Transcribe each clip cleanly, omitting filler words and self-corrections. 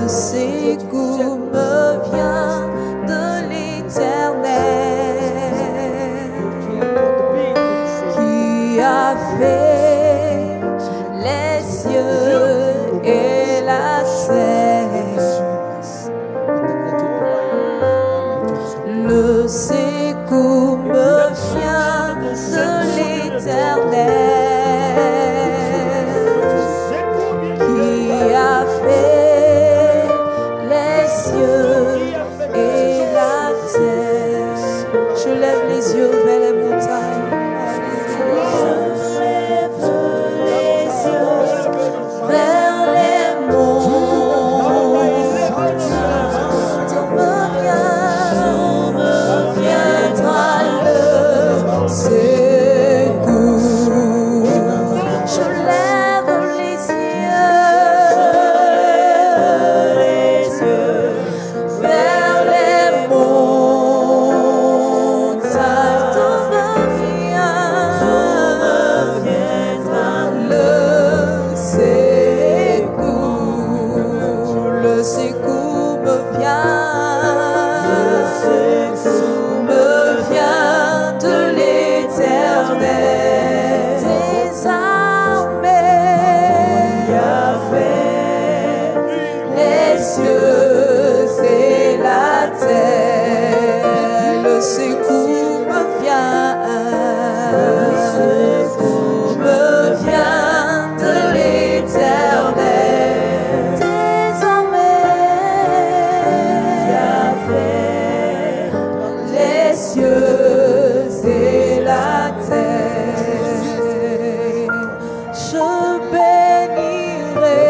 Le secours me vient de l'Éternel qui a fait les cieux et la terre. Le secours me vient de l'Éternel qui a fait les cieux et la terre. Je lève les yeux vers les montagnes. Je lève les yeux vers les montagnes. D'où me viendra le secours. Je lève les yeux vers les montagnes. D'où me viendra le secours. Le secours me vient. Le secours me vient de l'Éternel des armées qui a fait les cieux et la terre. Le secours me vient. Le secours me vient de l'Éternel des armées qui a fait les cieux et la terre. Je bénirai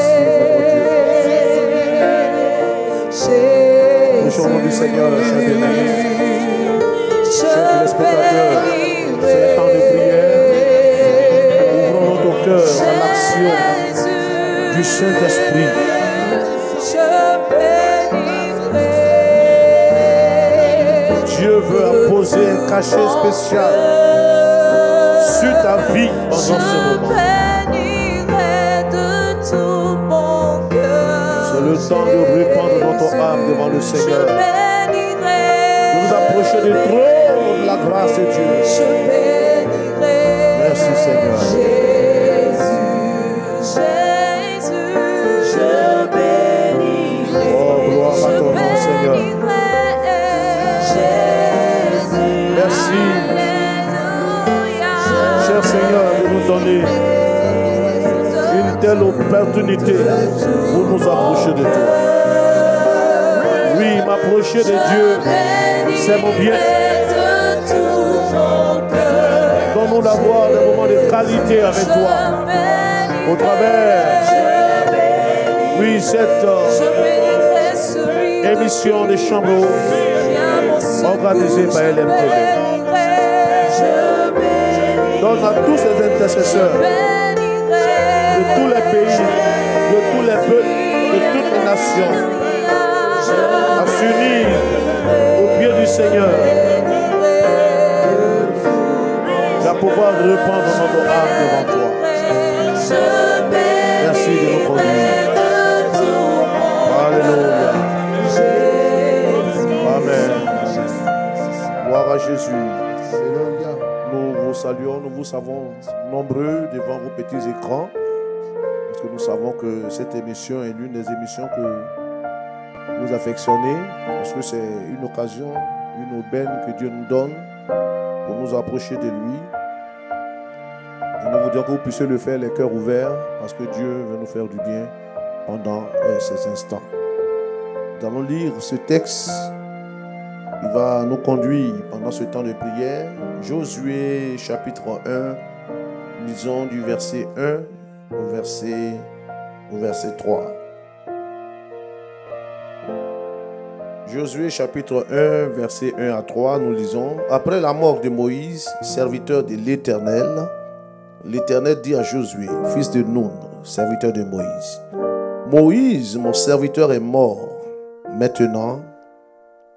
Jésus. Au nom du Seigneur, chers bien-aimés, chers téléspectateurs, c'est le temps de prière. Ouvrons notre cœur à l'action du Saint-Esprit. Dieu veut imposer un cachet spécial sur ta vie pendant ce moment. C'est le temps de répandre notre âme devant le Seigneur. De nous approcher du trône de la grâce de Dieu. Merci Seigneur. Oh, gloire à ton nom Seigneur. Merci. Cher Seigneur, de nous donner une telle opportunité pour nous approcher de toi. Oui, m'approcher de Dieu, c'est mon bien. Donne-nous d'avoir des moments de qualité avec toi. Au travers, oui, cette émission de Chambre haute, organisée par LMTV. Donne à tous ces intercesseurs de tous les pays, de tous les peuples, de toutes les nations, à s'unir au pied du Seigneur, et à pouvoir répandre notre âme devant toi. Merci de nous conduire. Alléluia. Amen. Gloire à Jésus. Nous vous saluons, nous vous savons nombreux devant vos petits écrans, parce que nous savons que cette émission est l'une des émissions que vous affectionnez, parce que c'est une occasion, une aubaine que Dieu nous donne pour nous approcher de lui. Et nous voudrions que vous puissiez le faire les cœurs ouverts, parce que Dieu veut nous faire du bien pendant ces instants. Nous allons lire ce texte. Il va nous conduire pendant ce temps de prière. Josué chapitre 1, lisons du verset 1 au verset 3. Josué chapitre 1, verset 1 à 3, nous lisons. Après la mort de Moïse, serviteur de l'Éternel, l'Éternel dit à Josué, fils de Nun, serviteur de Moïse, Moïse, mon serviteur, est mort. Maintenant,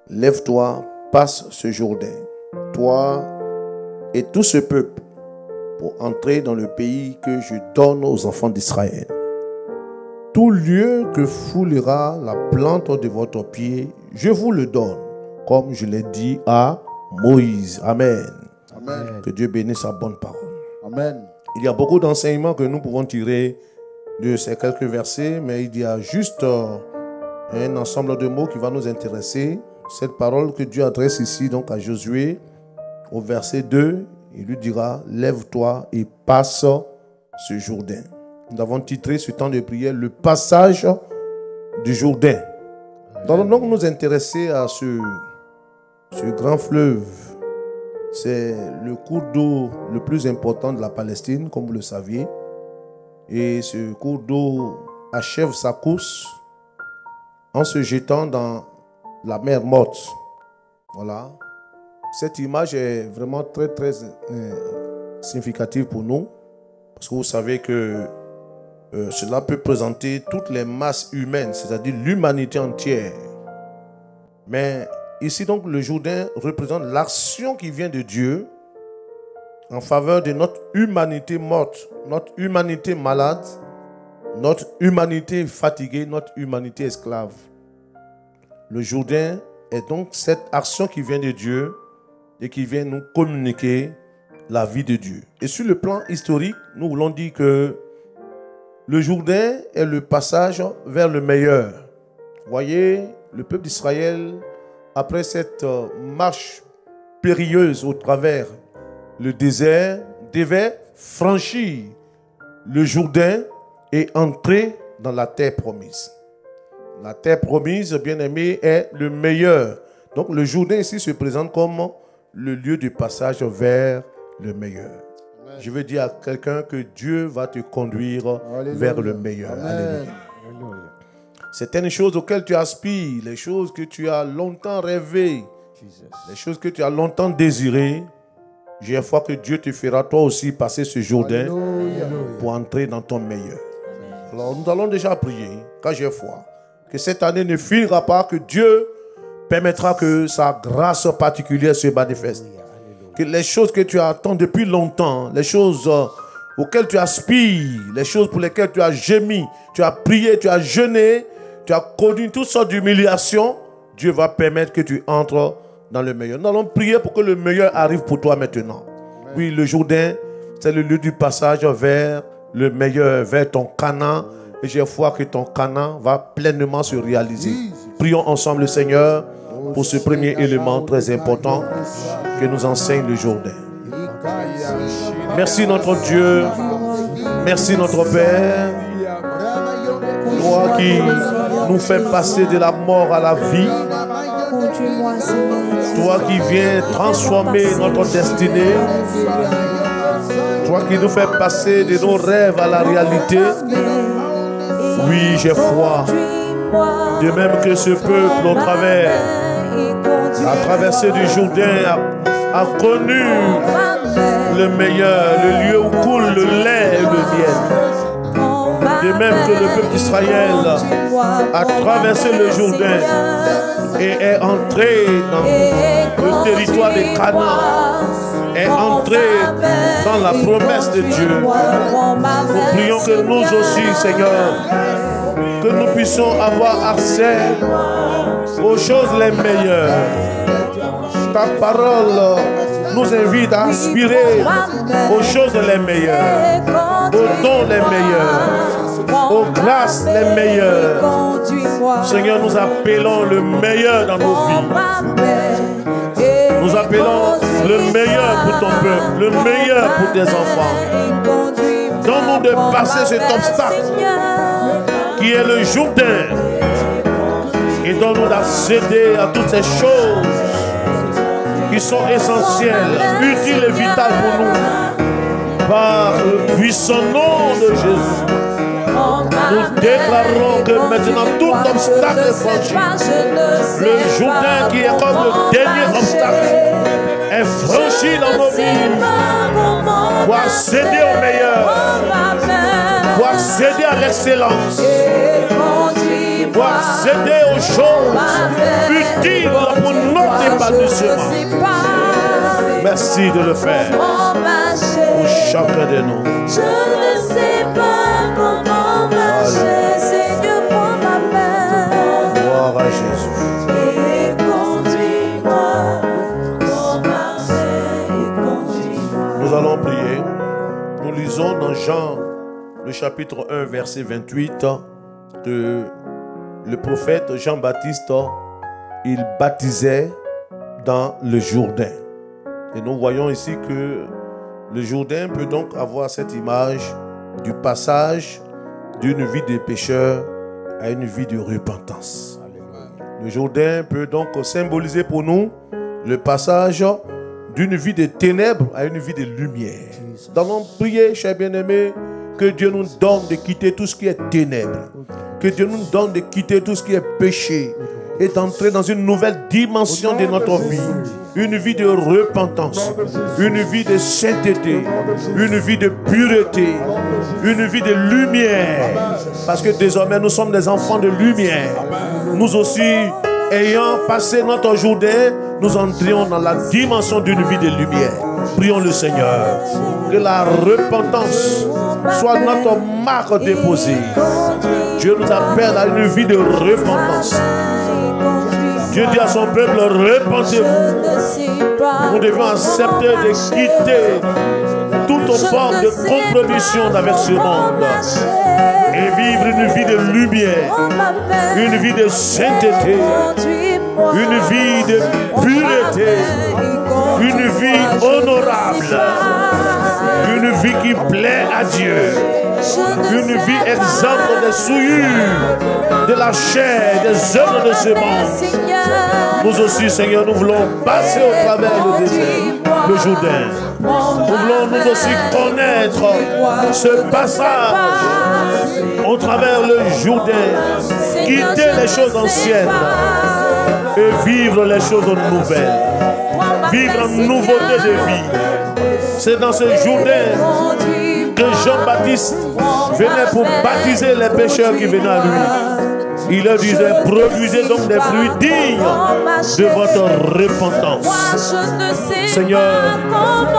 lève-toi, passe ce Jourdain, toi et tout ce peuple, pour entrer dans le pays que je donne aux enfants d'Israël. Tout lieu que foulera la plante de votre pied, je vous le donne, comme je l'ai dit à Moïse. Amen. Amen. Que Dieu bénisse sa bonne parole. Amen. Il y a beaucoup d'enseignements que nous pouvons tirer de ces quelques versets, mais il y a juste un ensemble de mots qui va nous intéresser. Cette parole que Dieu adresse ici donc à Josué, au verset 2, il lui dira: lève-toi et passe ce Jourdain. Nous avons titré ce temps de prière le passage du Jourdain. Nous allons donc nous intéresser à ce grand fleuve. C'est le cours d'eau le plus important de la Palestine, comme vous le saviez. Et ce cours d'eau achève sa course en se jetant dans la mer morte. Voilà. Cette image est vraiment très, très significative pour nous. Parce que vous savez que cela peut présenter toutes les masses humaines, c'est-à-dire l'humanité entière. Mais ici donc le Jourdain représente l'action qui vient de Dieu en faveur de notre humanité morte, notre humanité malade, notre humanité fatiguée, notre humanité esclave. Le Jourdain est donc cette action qui vient de Dieu et qui vient nous communiquer la vie de Dieu. Et sur le plan historique, nous voulons dire que le Jourdain est le passage vers le meilleur. Vous voyez, le peuple d'Israël, après cette marche périlleuse au travers le désert, devait franchir le Jourdain et entrer dans la terre promise. La terre promise, bien aimé, est le meilleur. Donc le Jourdain ici se présente comme le lieu de passage vers le meilleur. Amen. Je veux dire à quelqu'un que Dieu va te conduire vers le meilleur. Alléluia. Certaines choses auxquelles tu aspires, les choses que tu as longtemps rêvé, les choses que tu as longtemps désirées, j'ai foi que Dieu te fera toi aussi passer ce Jourdain pour entrer dans ton meilleur. Alors nous allons déjà prier, car j'ai foi que cette année ne finira pas, que Dieu permettra que sa grâce particulière se manifeste. Que les choses que tu attends depuis longtemps, les choses auxquelles tu aspires, les choses pour lesquelles tu as gémi, tu as prié, tu as jeûné, tu as connu toutes sortes d'humiliations, Dieu va permettre que tu entres dans le meilleur. Nous allons prier pour que le meilleur arrive pour toi maintenant. Amen. Oui, le Jourdain, c'est le lieu du passage vers le meilleur, vers ton Canaan. Et j'ai foi que ton Canaan va pleinement se réaliser. Prions ensemble le Seigneur pour ce premier élément très important que nous enseigne le Jourdain. Merci notre Dieu, merci notre Père, toi qui nous fais passer de la mort à la vie, toi qui viens transformer notre destinée, toi qui nous fais passer de nos rêves à la réalité. Oui, j'ai foi. De même que ce peuple au travers la traversée du Jourdain a connu le meilleur, le lieu où coule le lait et le miel. De même que le peuple d'Israël a traversé le Jourdain et est entré dans le territoire de Canaan, est entré dans la promesse de Dieu. Nous prions que nous aussi, Seigneur, que nous puissions avoir accès aux choses les meilleures. Ta parole nous invite à aspirer aux choses les meilleures, aux dons les meilleurs, aux grâces les meilleures. Seigneur, nous appelons le meilleur dans nos vies. Nous appelons le meilleur pour ton peuple, le meilleur pour tes enfants. Donne-nous de passer cet obstacle qui est le Jourdain et donne-nous d'accéder à toutes ces choses qui sont essentielles, utiles et vitales pour nous. Par le puissant nom de Jésus, nous déclarons que maintenant tout obstacle est franchi. Le Jourdain qui est comme le dernier obstacle est franchi dans nos vies pour accéder au meilleur, pour accéder à l'excellence, pour accéder aux choses utiles pour notre épanouissement. Merci de le faire pour chacun de nous. Je ne sais pas comment marcher, Jésus. Et conduis-moi dans ma main et conduis-moi. Nous allons prier. Nous lisons dans Jean, le chapitre 1, verset 28, de le prophète Jean-Baptiste, il baptisait dans le Jourdain. Et nous voyons ici que le Jourdain peut donc avoir cette image du passage d'une vie de pécheur à une vie de repentance. Le Jourdain peut donc symboliser pour nous le passage d'une vie de ténèbres à une vie de lumière. Nous allons prier, chers bien-aimés, que Dieu nous donne de quitter tout ce qui est ténèbres. Que Dieu nous donne de quitter tout ce qui est péché et d'entrer dans une nouvelle dimension de notre vie. Une vie de repentance, une vie de sainteté, une vie de pureté, une vie de lumière. Parce que désormais nous sommes des enfants de lumière. Nous aussi, ayant passé notre Jourdain, nous entrions dans la dimension d'une vie de lumière. Prions le Seigneur. Que la repentance soit notre marque déposée. Dieu nous appelle à une vie de repentance. Dieu dit à son peuple, repentez-vous. Nous devons accepter de quitter toute forme de compromission avec ce monde et vivre une vie de lumière, une vie de sainteté, une vie de pureté, une vie honorable, une vie qui plaît à Dieu, une vie exempte des souillures, de la chair, des œuvres de ce monde. Nous aussi, Seigneur, nous voulons passer au travers le désert, le Jourdain. Nous voulons nous aussi connaître ce passage au travers le Jourdain, quitter les choses anciennes et vivre les choses nouvelles, vivre en nouveauté de vie. C'est dans ce Jourdain que Jean-Baptiste venait pour baptiser les pécheurs qui venaient à lui. Il leur disait, produisez donc des fruits dignes de votre repentance. Seigneur,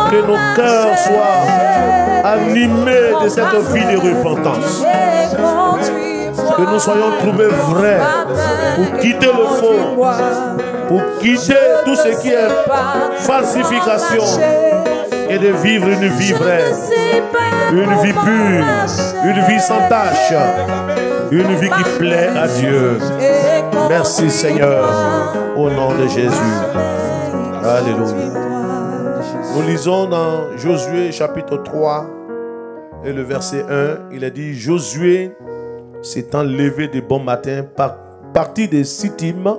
que nos cœurs soient animés de cette vie de repentance. Que nous soyons trouvés vrais pour quitter le faux, pour quitter tout ce qui est falsification et de vivre une vie vraie, une vie pure, une vie sans tache, une vie qui plaît à Dieu. Merci Seigneur, au nom de Jésus. Alléluia. Nous lisons dans Josué chapitre 3 et le verset 1, il a dit, Josué s'étant levé de bon matin, parti de Sittim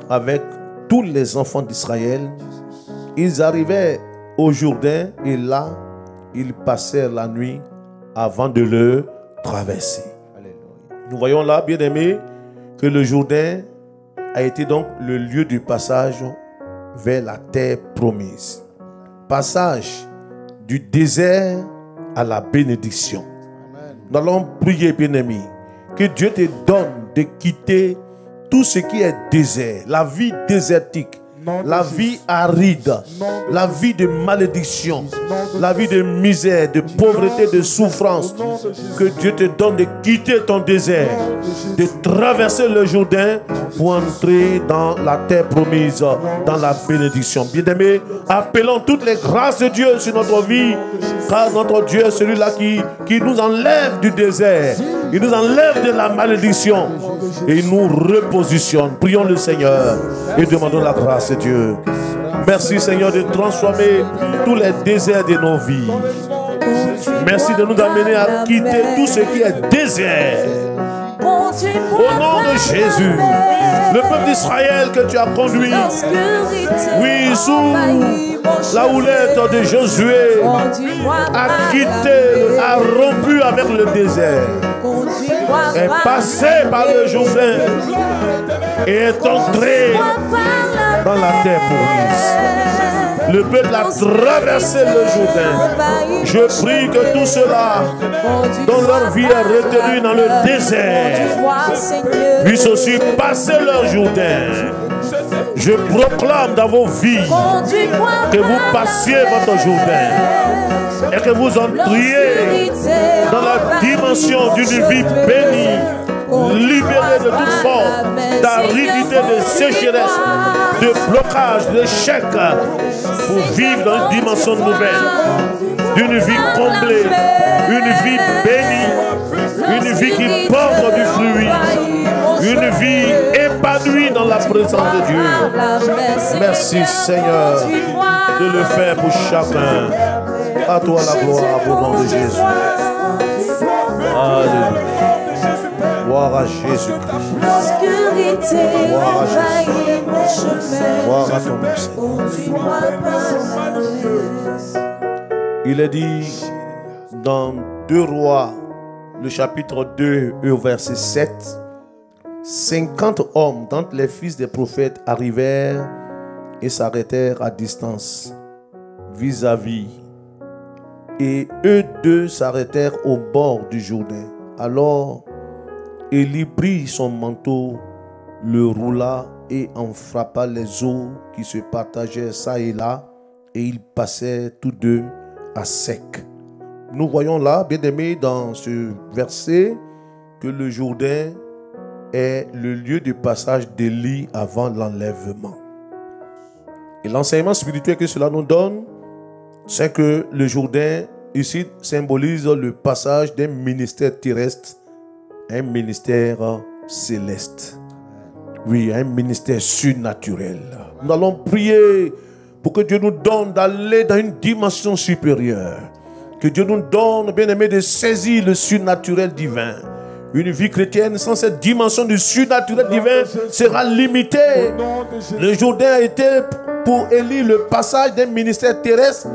avec tous les enfants d'Israël, ils arrivaient au Jourdain et là, ils passèrent la nuit avant de le traverser. Nous voyons là, bien aimés, que le Jourdain a été donc le lieu du passage vers la terre promise. Passage du désert à la bénédiction. Nous allons prier, bien aimés, que Dieu te donne de quitter tout ce qui est désert, la vie désertique, la vie aride, la vie de malédiction, la vie de misère, de pauvreté, de souffrance. Que Dieu te donne de quitter ton désert, de traverser le Jourdain pour entrer dans la terre promise, dans la bénédiction. Bien-aimés, appelons toutes les grâces de Dieu sur notre vie, car notre Dieu est celui-là qui nous enlève du désert, il nous enlève de la malédiction et il nous repositionne. Prions le Seigneur et demandons la grâce de Dieu. Merci Seigneur de transformer tous les déserts de nos vies. Merci de nous amener à quitter tout ce qui est désert. Au nom de Jésus, le peuple d'Israël que tu as conduit, oui, sous la houlette de Josué, a quitté, a rompu avec le désert, est passé par le Jourdain et est entré dans la terre promise. Le peuple a traversé le Jourdain. Je prie que tout cela, dont leur vie est retenue dans le désert, puisse aussi passer leur Jourdain. Je proclame dans vos vies que vous passiez votre Jourdain et que vous entriez dans la dimension d'une vie bénie, libérés de toute forme d'aridité, de sécheresse, de blocage, d'échec, pour vivre dans une dimension nouvelle, d'une vie comblée, une vie bénie, une vie qui porte du fruit, une vie épanouie dans la présence de Dieu. Merci Seigneur de le faire pour chacun. À toi la gloire au nom de Jésus. Alléluia. Gloire à Jésus-Christ. L'obscurité Gloire à envahit mon chemin. Gloire à ton nom, Seigneur. Conduis-moi par malgré. Il est dit dans 2 Rois, le chapitre 2 au verset 7, 50 hommes d'entre les fils des prophètes arrivèrent et s'arrêtèrent à distance vis-à-vis. Et eux deux s'arrêtèrent au bord du Jourdain. Alors Élie prit son manteau, le roula et en frappa les eaux qui se partageaient çà et là, et ils passaient tous deux à sec. Nous voyons là, bien-aimés, dans ce verset, que le Jourdain est le lieu de passage d'Élie avant l'enlèvement. Et l'enseignement spirituel que cela nous donne, c'est que le Jourdain, ici, symbolise le passage d'un ministère terrestre à un ministère céleste. Oui, un ministère surnaturel. Nous allons prier pour que Dieu nous donne d'aller dans une dimension supérieure. Que Dieu nous donne, bien-aimés, de saisir le surnaturel divin. Une vie chrétienne sans cette dimension du surnaturel divin sera limitée. Le Jourdain a été pour Élie le passage d'un ministère terrestre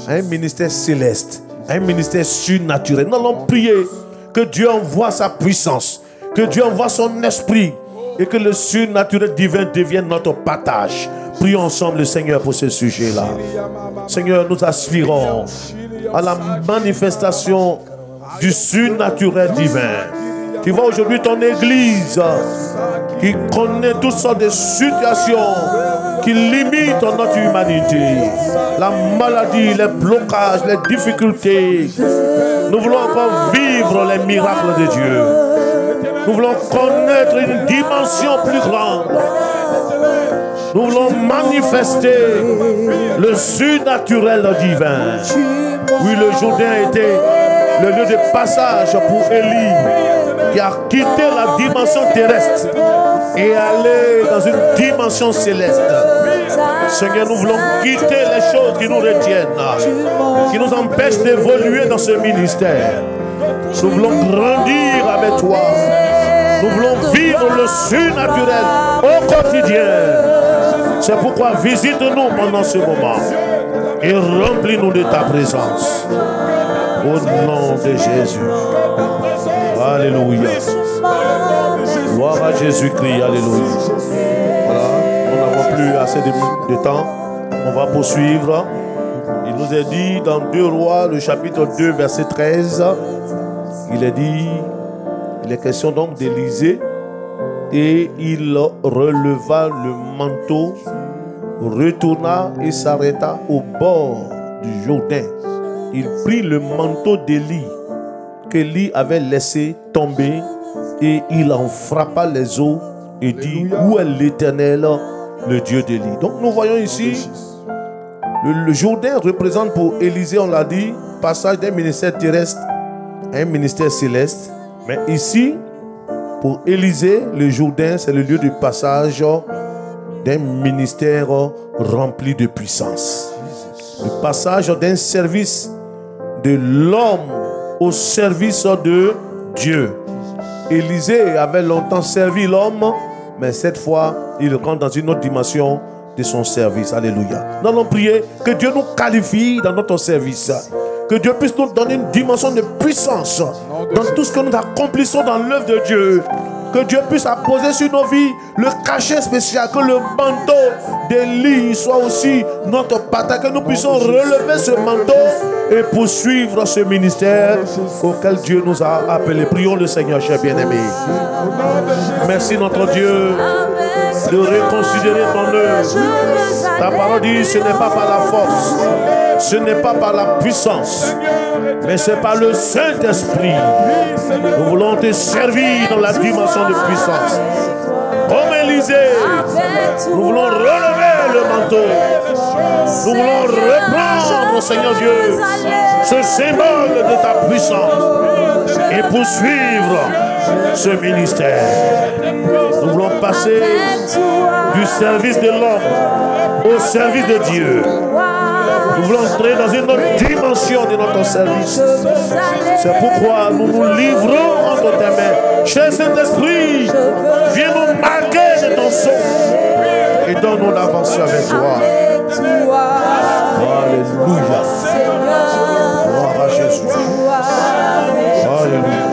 à un ministère céleste, à un ministère surnaturel. Nous allons prier que Dieu envoie sa puissance, que Dieu envoie son esprit et que le surnaturel divin devienne notre partage. Prions ensemble le Seigneur pour ce sujet-là. Seigneur, nous aspirons à la manifestation du surnaturel divin. Tu vois aujourd'hui ton église qui connaît toutes sortes de situations qui limitent notre humanité. La maladie, les blocages, les difficultés. Nous voulons encore vivre les miracles de Dieu. Nous voulons connaître une dimension plus grande. Nous voulons manifester le surnaturel divin. Oui, le Jourdain était le lieu de passage pour Élie, qui a quitté la dimension terrestre et allé dans une dimension céleste. Seigneur, nous voulons quitter les choses qui nous retiennent, qui nous empêchent d'évoluer dans ce ministère. Nous voulons grandir avec toi. Nous voulons vivre le surnaturel au quotidien. C'est pourquoi visite-nous pendant ce moment et remplis-nous de ta présence. Au nom de Jésus. Alléluia. Gloire à Jésus-Christ. Alléluia. Voilà. Nous n'avons plus assez de temps. On va poursuivre. Il nous est dit dans 2 Rois, le chapitre 2, verset 13. Il est dit, il est question donc d'Élisée. Et il releva le manteau, retourna et s'arrêta au bord du Jourdain. Il prit le manteau d'Élie qu'Élie avait laissé tomber et il en frappa les eaux et dit: où est l'Éternel, le Dieu d'Élie? Donc nous voyons ici, le Jourdain représente pour Élisée, on l'a dit, passage d'un ministère terrestre à un ministère céleste. Mais ici, pour Élisée, le Jourdain, c'est le lieu de passage d'un ministère rempli de puissance. Le passage d'un service de l'homme au service de Dieu. Élisée avait longtemps servi l'homme, mais cette fois, il rentre dans une autre dimension de son service. Alléluia. Nous allons prier que Dieu nous qualifie dans notre service. Que Dieu puisse nous donner une dimension de puissance dans tout ce que nous accomplissons dans l'œuvre de Dieu. Que Dieu puisse apposer sur nos vies le cachet spécial, que le manteau d'Élie soit aussi notre bataille, que nous puissions relever ce manteau et poursuivre ce ministère auquel Dieu nous a appelés. Prions le Seigneur, cher bien-aimé. Merci notre Dieu de reconsidérer ton œuvre. Ta parole dit, ce n'est pas par la force, ce n'est pas par la puissance, mais c'est par le Saint-Esprit. Nous voulons te servir dans la dimension de puissance. Comme Élisée, nous voulons relever le manteau. Nous voulons reprendre, Seigneur Dieu, ce symbole de ta puissance et poursuivre ce ministère. Nous voulons passer du service de l'homme au service de Dieu. Nous voulons entrer dans une autre dimension de notre service. C'est pourquoi nous nous livrons entre tes mains. Cher Saint-Esprit, viens nous marquer de ton son et donne-nous d'avancer avec toi. Alléluia. Gloire à Jésus. Alléluia.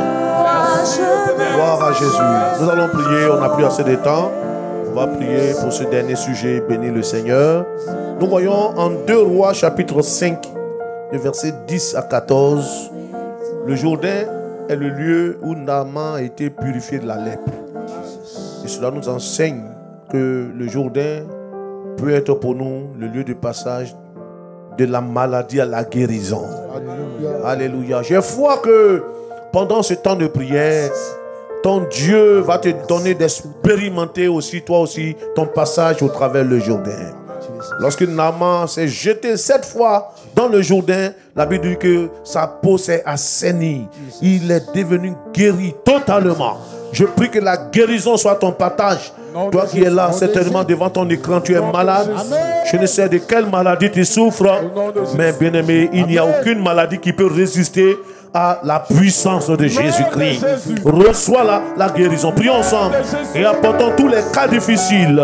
Gloire à Jésus. Nous allons prier, on n'a plus assez de temps. On va prier pour ce dernier sujet, bénir le Seigneur. Nous voyons en 2 Rois chapitre 5, de versets 10 à 14, le Jourdain est le lieu où Naaman a été purifié de la lèpre. Et cela nous enseigne que le Jourdain peut être pour nous le lieu de passage de la maladie à la guérison. Alléluia. Alléluia. J'ai foi que pendant ce temps de prière, ton Dieu va te donner d'expérimenter aussi, toi aussi, ton passage au travers le Jourdain. Lorsque Naaman s'est jeté 7 fois dans le Jourdain, la Bible dit que sa peau s'est assainie. Il est devenu guéri totalement. Je prie que la guérison soit ton partage. Toi qui es là, certainement devant ton écran, tu es malade. Je ne sais de quelle maladie tu souffres, mais bien aimé, il n'y a aucune maladie qui peut résister à la puissance de Jésus-Christ. Reçois la guérison. Prions ensemble et apportons tous les cas difficiles.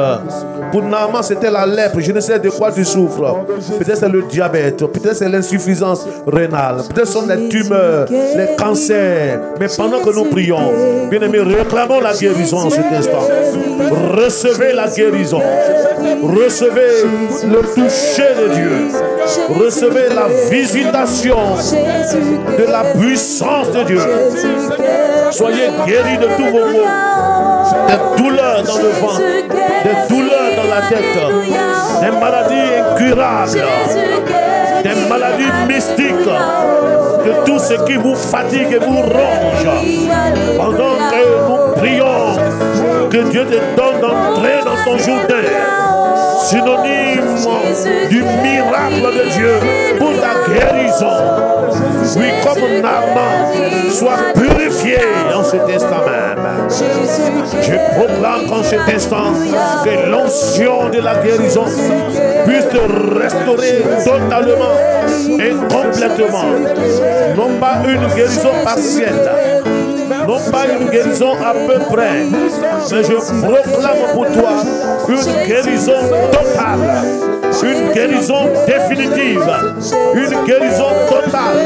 Pour Naaman, c'était la lèpre. Je ne sais de quoi tu souffres. Peut-être c'est le diabète, peut-être c'est l'insuffisance rénale, peut-être ce sont les tumeurs, les cancers. Mais pendant que nous prions, bien aimés, réclamons la guérison en cet instant. Recevez la guérison. Recevez le toucher de Dieu. Recevez la visitation de la puissance de Dieu. Soyez guéris de tous vos maux, des douleurs dans le ventre, des douleurs dans la tête, des maladies incurables, des maladies mystiques, de tout ce qui vous fatigue et vous ronge. Pendant que nous prions, que Dieu te donne d'entrer dans ton Jourdain, synonyme du miracle de Dieu pour ta guérison. Oui, comme Naaman, sois purifié en cet instant même. Je proclame qu'en cet instant, que l'onction de la guérison puisse te restaurer totalement et complètement. Non pas une guérison partielle, non pas une guérison à peu près, mais je proclame pour toi une guérison totale, une guérison définitive, une guérison totale,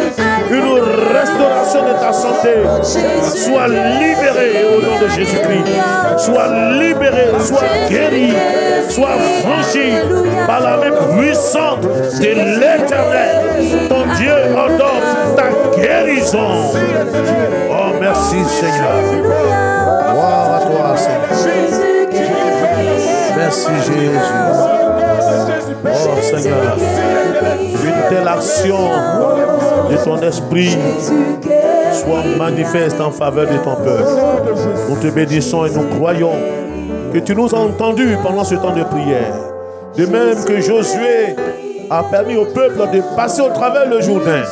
une restauration de ta santé. Sois libéré au nom de Jésus-Christ. Sois libéré, sois guéri, sois franchi par la main puissante de l'Éternel. Ton Dieu ordonne ta guérison. Oh, merci Seigneur. Gloire à toi Seigneur. Merci Jésus. Oh Seigneur, une telle action de ton esprit soit manifeste en faveur de ton peuple. Nous te bénissons et nous croyons que tu nous as entendus pendant ce temps de prière. De même que Josué a permis au peuple de passer au travers le Jourdain.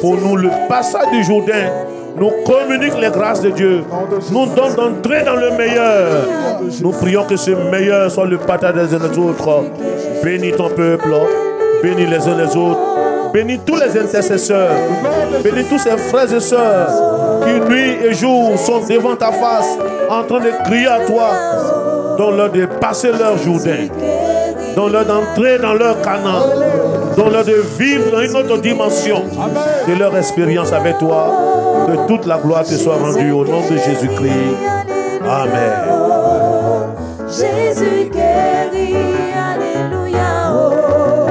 Pour nous, le passage du Jourdain nous communique les grâces de Dieu, nous donne d'entrer dans le meilleur. Nous prions que ce meilleur soit le partage des uns des autres. Bénis ton peuple, bénis les uns les autres, bénis tous les intercesseurs, bénis tous ces frères et sœurs qui nuit et jour sont devant ta face en train de crier à toi. Donne-leur de passer leur Jourdain, donne-leur d'entrer dans leur Canaan, donne-leur de vivre dans une autre dimension de leur expérience avec toi. Que toute la gloire te soit rendue au nom de Jésus-Christ. Amen. Oh, Jésus guérit, alléluia. Oh,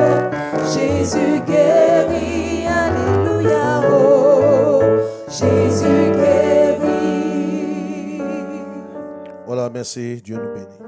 Jésus guérit, alléluia. Oh, Jésus guérit. Voilà, merci. Dieu nous bénit.